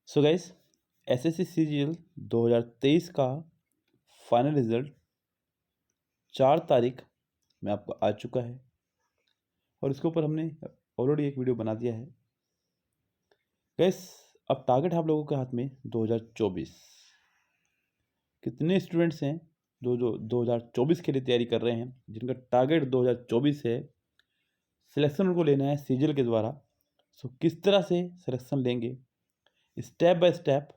So guys, SSC CGL 2023 का final result 4 तारीख में आपको आ चुका है और इसके ऊपर हमने ऑलरेडी एक वीडियो बना दिया है। गाइस, अब टारगेट है आप लोगों के हाथ में 2024। कितने स्टूडेंट्स हैं जो 2024 के लिए तैयारी कर रहे हैं, जिनका टारगेट 2024 है, सिलेक्शन उनको लेना है सीजीएल के द्वारा। सो किस तरह से सिलेक्शन लेंगे, स्टेप बाय स्टेप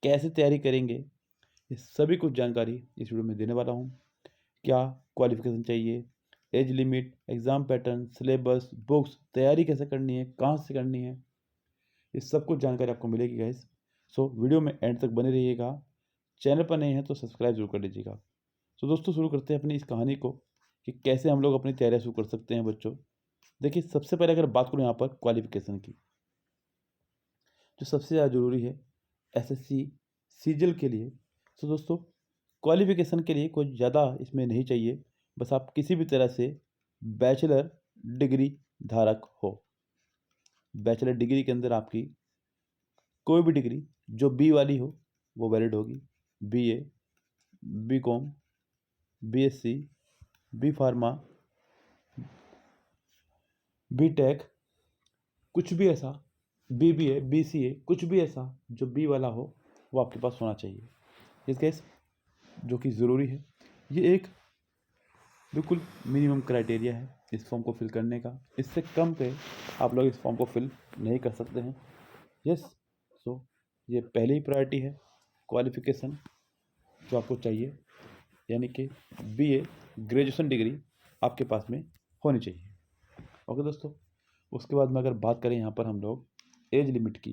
कैसे तैयारी करेंगे, ये सभी कुछ जानकारी इस वीडियो में देने वाला हूँ। क्या क्वालिफिकेशन चाहिए, age limit, exam pattern, syllabus, books, तैयारी कैसे करनी है, कहाँ से करनी है, ये सब कुछ जानकारी आपको मिलेगी गाइस। सो वीडियो में एंड तक बने रहिएगा। चैनल पर नए हैं तो सब्सक्राइब जरूर कर लीजिएगा। सो दोस्तों, शुरू करते हैं अपनी इस कहानी को कि कैसे हम लोग अपनी तैयारी शुरू कर सकते हैं। बच्चों देखिए, सबसे पहले अगर बात करूँ यहाँ पर क्वालिफिकेशन की, जो सबसे ज़्यादा ज़रूरी है एसएससी सीजीएल के लिए। तो दोस्तों, क्वालिफिकेशन के लिए कोई ज़्यादा इसमें नहीं चाहिए, बस आप किसी भी तरह से बैचलर डिग्री धारक हो। बैचलर डिग्री के अंदर आपकी कोई भी डिग्री जो बी वाली हो वो वैलिड होगी। BA, BCom, BSc, B pharma, BTech, कुछ भी ऐसा, बीबीए, बीसीए, कुछ भी ऐसा जो बी वाला हो वो आपके पास होना चाहिए। इस केस जो कि ज़रूरी है, ये एक बिल्कुल मिनिमम क्राइटेरिया है इस फॉर्म को फिल करने का। इससे कम पे आप लोग इस फॉर्म को फिल नहीं कर सकते हैं। यस, सो ये पहली ही प्रायोरिटी है, क्वालिफिकेशन जो आपको चाहिए, यानी कि बीए ग्रेजुएशन डिग्री आपके पास में होनी चाहिए। ओके दोस्तों, उसके बाद में अगर बात करें यहाँ पर हम लोग एज लिमिट की,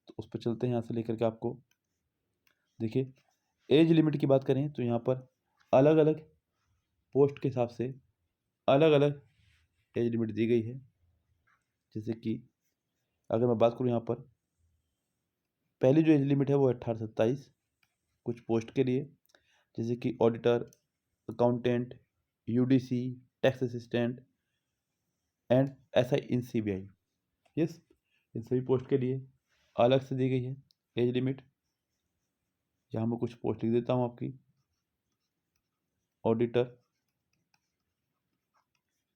तो उस पर चलते हैं यहाँ से लेकर के आपको। देखिए, एज लिमिट की बात करें तो यहाँ पर अलग अलग पोस्ट के हिसाब से अलग अलग एज लिमिट दी गई है। जैसे कि अगर मैं बात करूँ यहाँ पर, पहली जो एज लिमिट है वो 18 से 27 कुछ पोस्ट के लिए, जैसे कि auditor, accountant, UDC, tax assistant and SI in CBI. Yes, इन सभी पोस्ट के लिए अलग से दी गई है एज लिमिट। यहाँ मैं कुछ पोस्ट लिख देता हूँ आपकी। Auditor,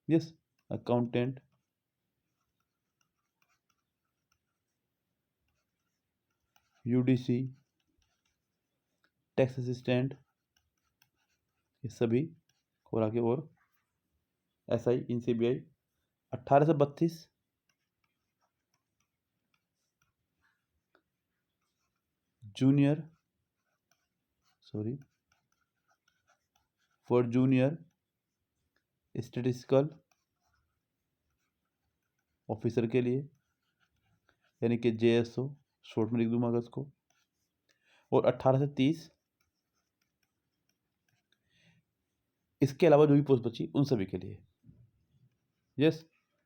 yes, accountant, UDC, tax assistant, ये सभी और आगे और एसआई इन सीबीआई 18 से 32, junior, sorry, for junior statistical officer के लिए, यानी कि जेएसओ शॉर्ट में लिख दूंगा अगर उसको। और 18 से 30 इसके अलावा जो भी पोस्ट बची उन सभी के लिए। यस,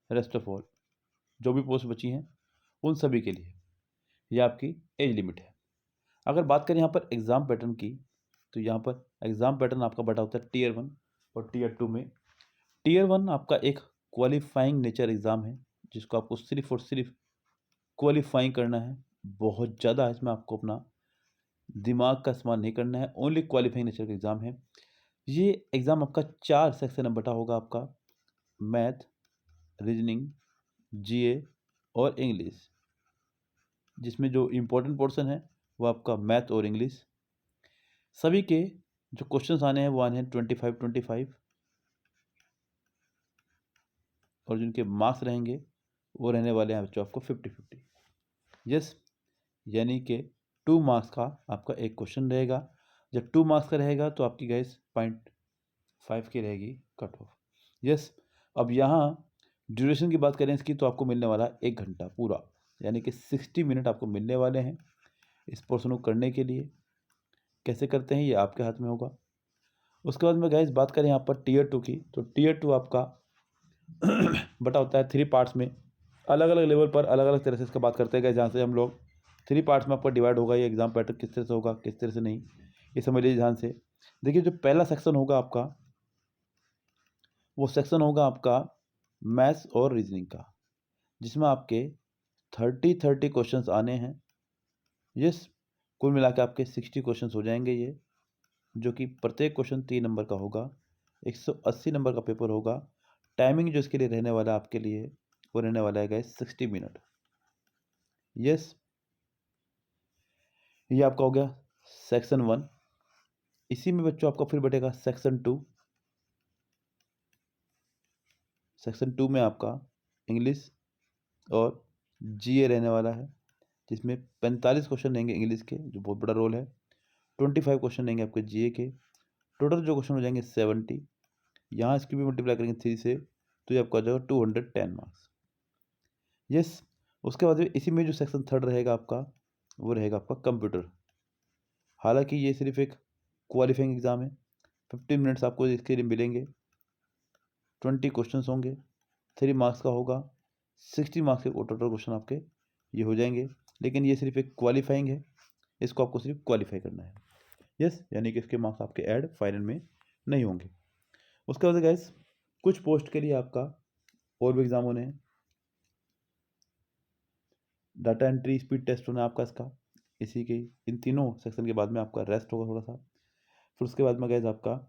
रेस्ट ऑफ ऑल जो भी पोस्ट बची हैं उन सभी के लिए ये आपकी एज लिमिट है। अगर बात करें यहाँ पर एग्ज़ाम पैटर्न की, तो यहाँ पर एग्ज़ाम पैटर्न आपका बटा होता है टीयर 1 और टीयर 2 में। टीयर 1 आपका एक क्वालिफाइंग नेचर एग्ज़ाम है, जिसको आपको सिर्फ और सिर्फ क्वालिफाइंग करना है। बहुत ज़्यादा इसमें आपको अपना दिमाग का इस्तेमाल नहीं करना है, ओनली क्वालिफाइंग नेचर का एग्ज़ाम है। ये एग्ज़ाम आपका 4 सेक्शन में बटा होगा आपका, मैथ, रीजनिंग, जीए और इंग्लिश, जिसमें जो इम्पोर्टेंट पोर्शन है वो आपका मैथ और इंग्लिश। सभी के जो क्वेश्चंस आने हैं वो आने हैं 25-25, और जिनके मार्क्स रहेंगे वो रहने वाले हैं बच्चों आपको 50-50। यस, यानी कि 2 मार्क्स का आपका एक क्वेश्चन रहेगा। जब 2 मार्क्स का रहेगा तो आपकी गैस 0.5 की रहेगी कट ऑफ। यस, अब यहाँ ड्यूरेशन की बात करें इसकी, तो आपको मिलने वाला 1 घंटा पूरा, यानी कि 60 मिनट आपको मिलने वाले हैं इस पोर्शन को करने के लिए। कैसे करते हैं ये आपके हाथ में होगा। उसके बाद में गैस बात करें यहाँ पर टीयर 2 की, तो टीयर 2 आपका बटा होता है 3 पार्ट्स में। अलग अलग लेवल पर अलग अलग तरह से इसका बात करते हैं, जहाँ से हम लोग 3 पार्ट्स में आपका डिवाइड होगा। ये एग्जाम पैटर्न किस तरह से होगा, किस तरह से नहीं, ये समझ लीजिए ध्यान से। देखिए, जो पहला सेक्शन होगा आपका, वो सेक्शन होगा आपका मैथ्स और रीजनिंग का, जिसमें आपके 30 क्वेश्चंस आने हैं। यस, कुल मिला के आपके 60 क्वेश्चन हो जाएंगे ये, जो कि प्रत्येक क्वेश्चन 3 नंबर का होगा। 180 नंबर का पेपर होगा। टाइमिंग जो इसके लिए रहने वाला है आपके लिए, वो रहने वाला है गाइस 60 मिनट। यस, ये आपका हो गया सेक्शन 1। इसी में बच्चों आपका फिर बैठेगा सेक्शन 2। सेक्शन 2 में आपका इंग्लिश और जीए रहने वाला है, जिसमें 45 क्वेश्चन रहेंगे इंग्लिश के, जो बहुत बड़ा रोल है। 25 क्वेश्चन रहेंगे आपके जीए के। टोटल जो क्वेश्चन हो जाएंगे 70। यहाँ इसकी भी मल्टीप्लाई करेंगे 3 से, तो ये आपका हो जाएगा 210 मार्क्स। यस, उसके बाद इसी में जो सेक्शन 3 रहेगा आपका, वो रहेगा आपका कंप्यूटर। हालांकि ये सिर्फ एक क्वालिफाइंग एग्ज़ाम है। 15 मिनट्स आपको इसके लिए मिलेंगे। 20 क्वेश्चन होंगे, 3 मार्क्स का होगा। 60 मार्क्स के टोटल क्वेश्चन आपके ये हो जाएंगे। लेकिन ये सिर्फ एक क्वालिफाइंग है, इसको आपको सिर्फ क्वालिफाई करना है। यस, यानी कि इसके मार्क्स आपके ऐड फाइनल में नहीं होंगे। उसके बाद गाइस, कुछ पोस्ट के लिए आपका और भी एग्जाम होने हैं। डाटा एंट्री स्पीड टेस्ट होना है आपका इसका। इसी के इन तीनों सेक्शन के बाद में आपका रेस्ट होगा थोड़ा सा। फिर उसके बाद में गाइस आपका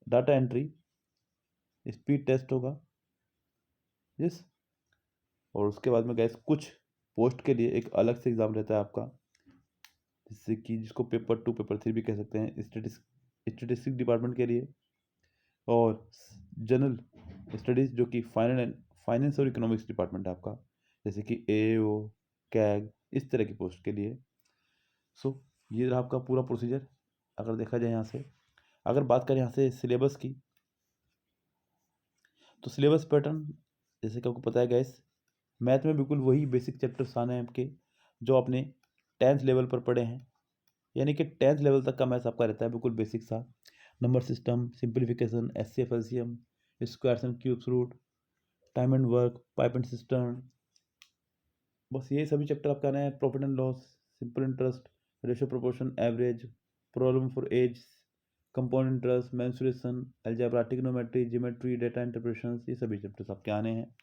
डाटा एंट्री स्पीड टेस्ट होगा। यस, और उसके बाद में गाइस कुछ पोस्ट के लिए एक अलग से एग्ज़ाम रहता है आपका, जिससे कि जिसको पेपर 2 पेपर 3 भी कह सकते हैं, स्टेटिस्टिक्स डिपार्टमेंट के लिए, और जनरल स्टडीज़ जो कि फाइनेंस और इकोनॉमिक्स डिपार्टमेंट है आपका, जैसे कि एओ, कैग, इस तरह की पोस्ट के लिए। सो ये रहा आपका पूरा प्रोसीजर। अगर देखा जाए यहाँ से, अगर बात करें यहाँ से सिलेबस की, तो सिलेबस पैटर्न जैसे कि आपको पता है गैस, मैथ में बिल्कुल वही बेसिक चैप्टर्स आने हैं आपके, जो आपने 10th लेवल पर पढ़े हैं। यानी कि 10th लेवल तक का मैथ्स आपका रहता है बिल्कुल बेसिक सा। Number system, simplification, HCF, LCM, squares and cubes root, time and work, pipe and system, बस ये सभी चैप्टर आपका आना है। Profit and loss, simple interest, ratio proportion, average, problem for age, compound interest, mensuration, algebra, trigonometry, geometry, data interpretation, ये सभी chapters आपके आने हैं।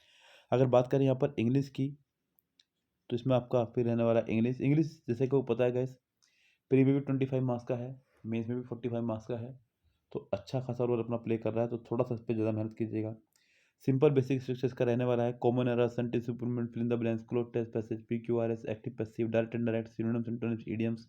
अगर बात करें यहाँ पर इंग्लिश की, तो इसमें आपका फिर रहने वाला इंग्लिश। जैसे कि वो पता है गैस, प्री में भी 25 मार्क्स का है, मेंस में भी 45 मार्क्स का है, तो अच्छा खासा रोल अपना प्ले कर रहा है, तो थोड़ा सा इस पर ज़्यादा मेहनत कीजिएगा। सिंपल बेसिक स्ट्रक्चर्स का रहने वाला है। Common error, sentence improvement, fill in the blanks, close test, passage, PQRS, active passive, direct indirect, synonyms, antonyms, idioms,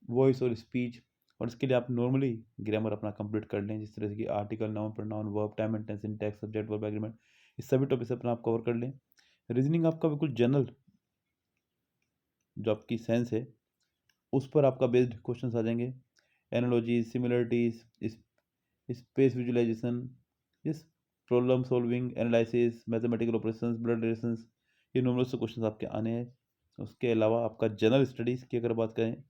voice और स्पीच। और इसके लिए आप नॉर्मली ग्रामर अपना कंप्लीट कर लें, जिस तरह से कि article, noun, pronoun, verb, time and tense, syntax, subject, verb, agreement, इस सभी टॉपिक्स अपना आप कवर कर लें। रीजनिंग आपका बिल्कुल जनरल जो आपकी सेंस है, उस पर आपका बेस्ड क्वेश्चन आ जाएंगे। एनालॉजीज, सिमिलरिटीज, स्पेस विजुलाइजेशन, इस problem solving, analysis, mathematical operations, blood relations, ये नॉर्मल से क्वेश्चन आपके आने हैं। उसके अलावा आपका जनरल स्टडीज़ की अगर बात करें,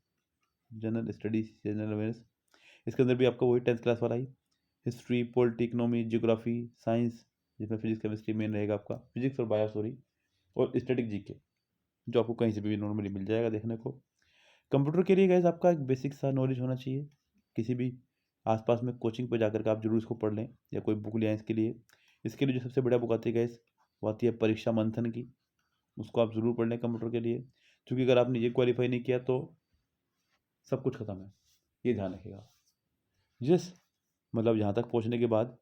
जनरल स्टडीज, जनरल अवेयरनेस, इसके अंदर भी आपका वही 10th क्लास वाला ही history, polity, economy, geography, science, जिसमें फिजिक्स केमिस्ट्री मेन रहेगा आपका, फिजिक्स और बायो सॉरी, और स्टैटिक जीके, जो आपको कहीं से भी नॉर्मली मिल जाएगा देखने को। कंप्यूटर के लिए गाइस आपका एक बेसिक सा नॉलेज होना चाहिए। किसी भी आसपास में कोचिंग पर जाकर के आप जरूर इसको पढ़ लें, या कोई बुक लें इसके लिए। इसके लिए जो सबसे बढ़िया बुक आती है गाइस, वो आती है परीक्षा मंथन की, उसको आप ज़रूर पढ़ लें कंप्यूटर के लिए, क्योंकि अगर आपने ये क्वालिफाई नहीं किया तो सब कुछ ख़त्म है, ये ध्यान रखिएगा। जिस मतलब यहाँ तक पहुँचने के बाद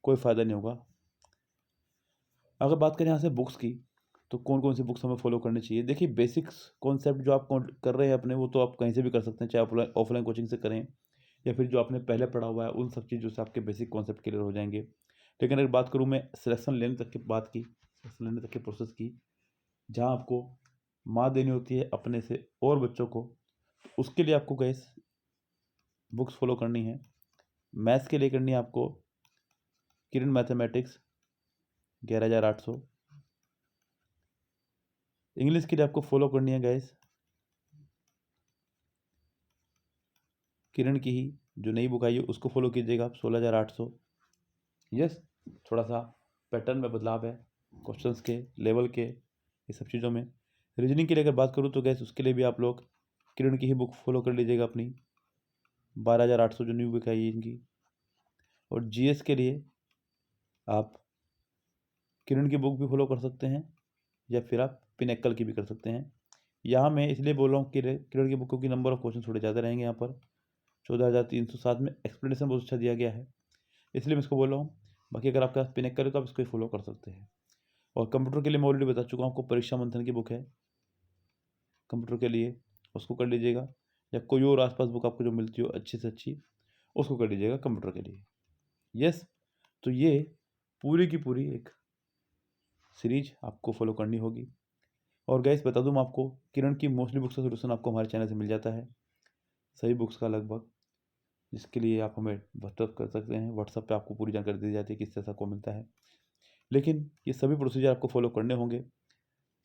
कोई फ़ायदा नहीं होगा। अगर बात करें यहाँ से बुक्स की, तो कौन कौन सी बुक्स हमें फॉलो करनी चाहिए। देखिए, बेसिक्स कॉन्सेप्ट जो आप कर रहे हैं अपने, वो तो आप कहीं से भी कर सकते हैं, चाहे आप ऑफलाइन कोचिंग से करें, या फिर जो आपने पहले पढ़ा हुआ है उन सब चीज़ों से आपके बेसिक कॉन्सेप्ट क्लियर हो जाएंगे। लेकिन अगर बात करूँ मैं सिलेक्शन लेने तक की बात की, सिलेक्शन लेने तक के प्रोसेस की, जहाँ आपको मार्क देनी होती है अपने से और बच्चों को, उसके लिए आपको गैस बुक्स फॉलो करनी है। मैथ्स के लिए करनी है आपको किरण मैथमेटिक्स 11,800। इंग्लिश के लिए आपको फॉलो करनी है गैस किरण की ही जो नई बुक आई है, उसको फॉलो कीजिएगा आप 16,800। यस, थोड़ा सा पैटर्न में बदलाव है, क्वेश्चंस के लेवल के, ये सब चीज़ों में। रीजनिंग के लिए अगर बात करूँ तो गैस उसके लिए भी आप लोग किरण की ही बुक फॉलो कर लीजिएगा अपनी 12,800 जो न्यू बुक आई है इनकी। और जीएस के लिए आप किरण की बुक भी फॉलो कर सकते हैं, या फिर आप पिनेक्कल की भी कर सकते हैं। यहाँ मैं इसलिए बोल रहा हूँ कि किरण की बुकों की नंबर ऑफ क्वेश्चन थोड़े ज़्यादा रहेंगे। यहाँ पर 14,307 में एक्सप्लेनेशन बहुत अच्छा दिया गया है, इसलिए मैं इसको बोल रहा हूँ। बाकी अगर आपके पास पिनक करे तो आप इसको फॉलो कर सकते हैं। और कंप्यूटर के लिए मैं ऑलरेडी बता चुका हूँ आपको, परीक्षा मंथन की बुक है कंप्यूटर के लिए, उसको कर लीजिएगा। या कोई और आसपास बुक आपको जो मिलती हो अच्छी से अच्छी, उसको कर लीजिएगा कंप्यूटर के लिए। यस, तो ये पूरी की पूरी एक सीरीज आपको फॉलो करनी होगी। और गाइस बता दूँ मैं आपको, किरण की मोस्टली बुक्स का सोल्यूशन आपको हमारे चैनल से मिल जाता है, सभी बुक्स का लगभग, जिसके लिए आप हमें व्हाट्सअप कर सकते हैं। व्हाट्सअप पे आपको पूरी जानकारी दी जाती है किस तरह से आपको मिलता है। लेकिन ये सभी प्रोसीजर आपको फॉलो करने होंगे।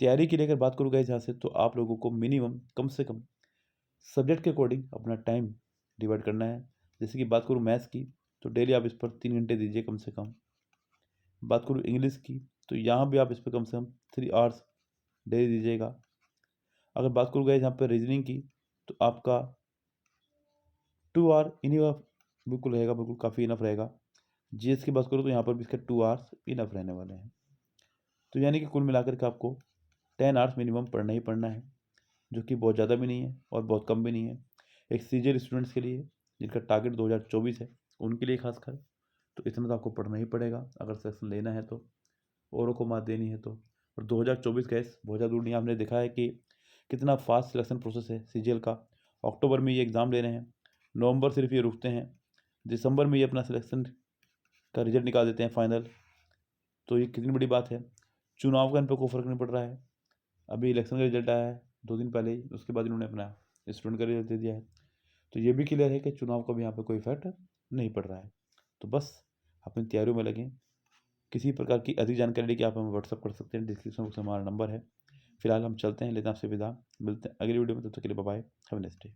तैयारी के लिए अगर बात करूँ गाइस यहाँ से, तो आप लोगों को मिनिमम कम से कम सब्जेक्ट के अकॉर्डिंग अपना टाइम डिवाइड करना है। जैसे कि बात करूँ मैथ्स की, तो डेली आप इस पर 3 घंटे दीजिए कम से कम। बात करूँ इंग्लिश की, तो यहाँ भी आप इस पर कम से कम 3 आवर्स डेली दीजिएगा। अगर बात करूँ गाइस यहाँ पर रीजनिंग की, तो आपका 2 आवर इनफ बिल्कुल रहेगा, बिल्कुल काफ़ी इनफ रहेगा। जीएस की बात करूँ तो यहाँ पर भी इसके 2 आवर्स इनफ रहने वाले हैं। तो यानी कि कुल मिलाकर के आपको 10 आवर्स मिनिमम पढ़ना ही पढ़ना है, जो कि बहुत ज़्यादा भी नहीं है और बहुत कम भी नहीं है। एक सीजीएल स्टूडेंट्स के लिए जिनका टारगेट 2024 है, उनके लिए खासकर तो इतना तो आपको पढ़ना ही पड़ेगा अगर सिलेक्शन लेना है तो, औरों को मात देनी है तो। और 2024 कैस बहुत ज़्यादा दूर नहीं, आपने देखा है कि कितना फास्ट सिलेक्शन प्रोसेस है सीजीएल का। अक्टूबर में ये एग्ज़ाम ले रहे हैं, नवंबर सिर्फ ये रुकते हैं, दिसंबर में ये अपना सिलेक्शन का रिजल्ट निकाल देते हैं फाइनल। तो ये कितनी बड़ी बात है। चुनाव का इन पर कोई फर्क नहीं पड़ रहा है। अभी इलेक्शन का रिजल्ट आया है 2 दिन पहले ही, उसके बाद इन्होंने अपना स्टूडेंट का रिजल्ट दे दिया है। तो ये भी क्लियर है कि चुनाव का भी यहाँ पर कोई इफेक्ट नहीं पड़ रहा है। तो बस अपनी तैयारियों में लगें। किसी प्रकार की अधिक जानकारी लेके आप हमें व्हाट्सअप कर सकते हैं, डिस्क्रिप्शन बॉक्स में हमारा नंबर है। फिलहाल हम चलते हैं, लेते हैं आपसे विदा, मिलते हैं अगली वीडियो में, तब तक के लिए bye bye, have a nice day.